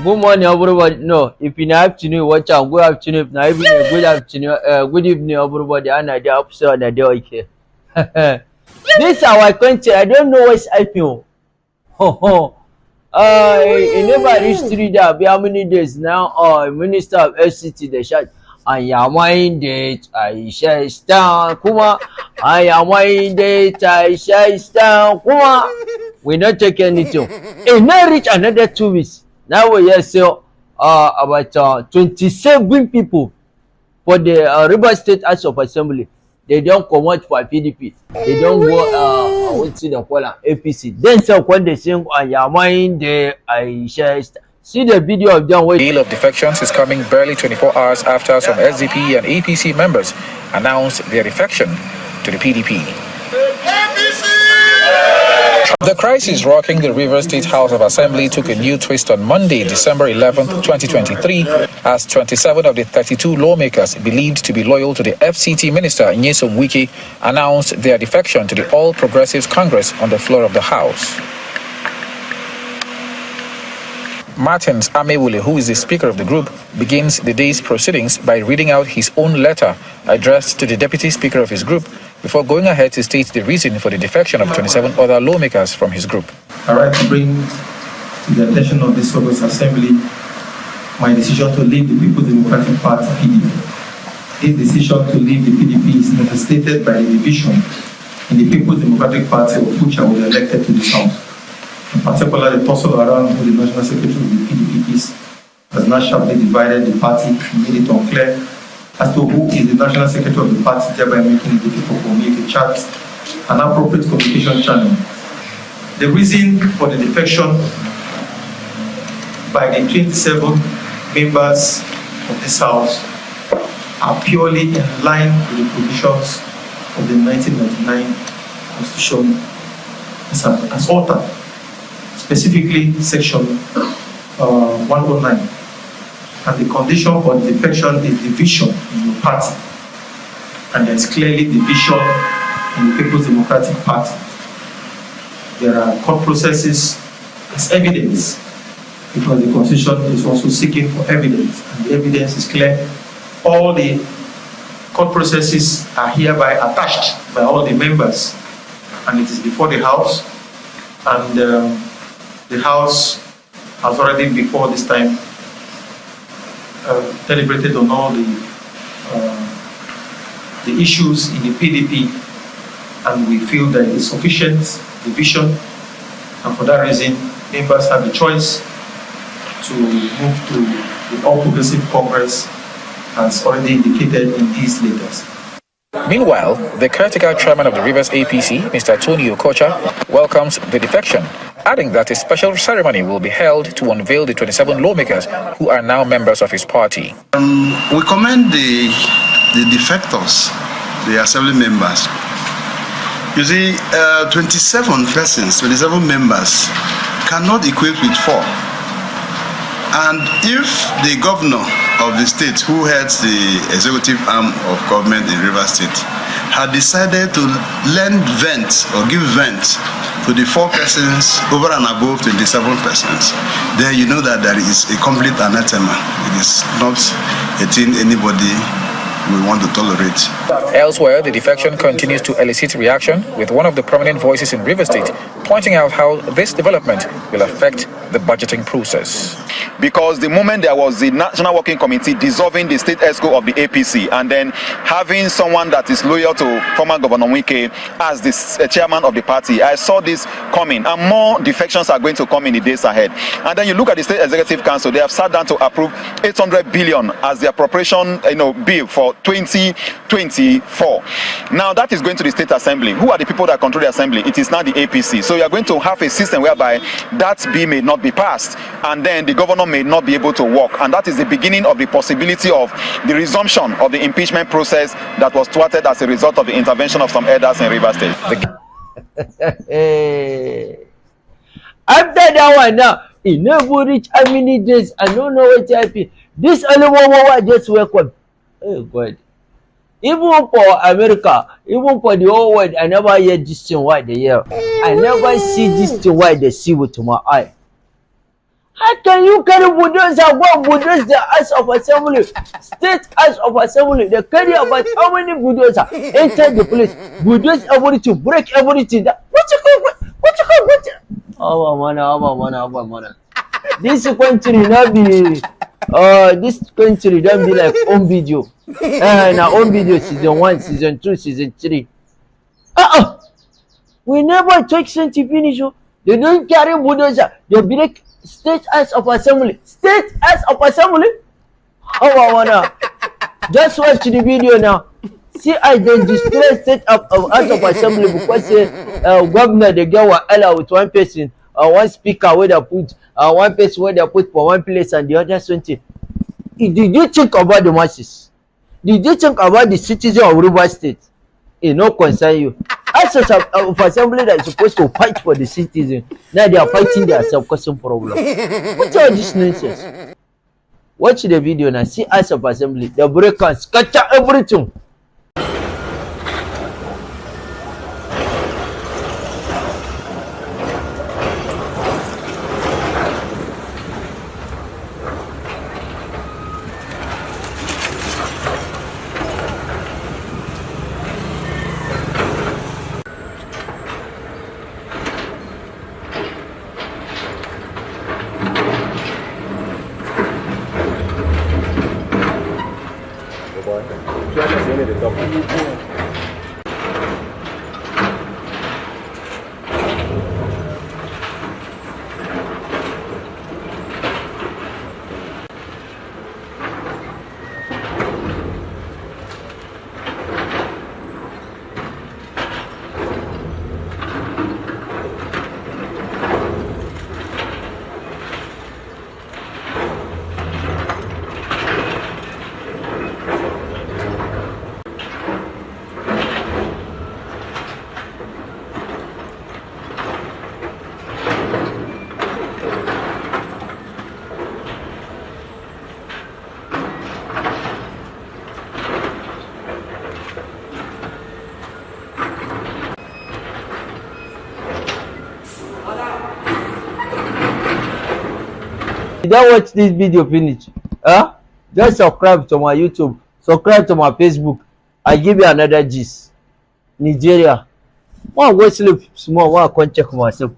Good morning, everybody. No, if in the afternoon, watch out. Good afternoon. If not evening, good afternoon. Good evening, everybody. And I did episode and I did okay. This our country. I don't know what's happening. Ho ho. In never history that be how many days now? Minister of FCT the shot. I am mind it. I shall stand. Kuma. I am mind it. I shall stand. Kuma. We not take anything. It now reach another 2 weeks. Now we hear say about 27 people for the River State House of Assembly. They don't come out for PDP. They don't go what's it called APC. Then so when they sing on your mind, I share. See the video of them. The deal of defections is coming barely 24 hours after some SDP and APC members announced their defection to the PDP. The crisis rocking the Rivers State House of Assembly took a new twist on Monday, December 11, 2023, as 27 of the 32 lawmakers believed to be loyal to the FCT minister, Nyesom Wike, announced their defection to the All Progressives Congress on the floor of the House. Martins Amewule, who is the speaker of the group, begins the day's proceedings by reading out his own letter addressed to the deputy speaker of his group before going ahead to state the reason for the defection of 27 other lawmakers from his group. I write to bring to the attention of this August Assembly my decision to leave the People's Democratic Party (PDP). This decision to leave the PDP is manifested by the division in the People's Democratic Party of which I was elected to this House. In particular, the tussle around who the National Secretary of the PDP is has now sharply divided the party and made it unclear as to who is the National Secretary of the party, thereby making it difficult for me to chart an appropriate communication channel. The reason for the defection by the 27 members of this House are purely in line with the provisions of the 1999 Constitution as altered. Specifically Section 109, and the condition for the defection is division in the party, and there is clearly division in the People's Democratic Party. There are court processes as evidence, because the Constitution is also seeking for evidence, and the evidence is clear. All the court processes are hereby attached by all the members, and it is before the House, and the House has already before this time deliberated on all the issues in the PDP, and we feel that it is sufficient division, and for that reason members have the choice to move to the All Progressive Congress as already indicated in these letters. Meanwhile, the caretaker chairman of the Rivers APC, Mr. Tony Okocha, welcomes the defection, adding that a special ceremony will be held to unveil the 27 lawmakers who are now members of his party. We commend the defectors, the assembly members. You see, 27 persons, 27 members cannot equate with 4. And if the governor of the state, who heads the executive arm of government in Rivers State, had decided to lend vent or give vent to the 4 persons over and above 27 persons, then you know that there is a complete anathema. It is not a thing anybody we want to tolerate. Elsewhere, the defection continues to elicit reaction, with one of the prominent voices in Rivers State pointing out how this development will affect the budgeting process. Because the moment there was the National Working Committee dissolving the state ESCO of the APC, and then having someone that is loyal to former Governor Wike as the chairman of the party, I saw this coming, and more defections are going to come in the days ahead. And then you look at the State Executive Council; they have sat down to approve 800 billion as the appropriation, bill for 2024. Now that is going to the State Assembly. Who are the people that control the Assembly? It is now the APC. So you are going to have a system whereby that bill may not be passed, and then the governor may not be able to work, and that is the beginning of the possibility of the resumption of the impeachment process that was thwarted as a result of the intervention of some elders in Rivers State. After that one now, it never reach how many days. I don't know what happened. This only one just wake up. Oh God. Even for America, even for the whole world, I never hear this thing why they hear. I never see this thing why they see with my eye. How can you carry bulldozer, go and bulldoze the House of Assembly, State House of Assembly? They carry about how many bulldozers enter the place, bulldoze everything, break everything. What you call? Oh, man. This country not be, this country don't be like home video. Now home video season 1, season 2, season 3. We never take senti finish. They don't carry bulldozer. They break State House of Assembly. State House of Assembly? Oh, just watch the video now. See, I then display State House of Assembly because governor they get what with one person, one speaker where they put, one person where they put for one place and the other 20. Did you think about the masses? Did you think about the citizens of River State? It no concern you. House of Assembly that is supposed to fight for the citizens, now they are fighting themselves causing problem. What's all this nonsense? Watch the video now. See House of Assembly. The breakers scatter everything. You don't watch this video finish, just subscribe to my YouTube, subscribe to my Facebook. I give you another gist. Nigeria, one go sleep small, one come check myself.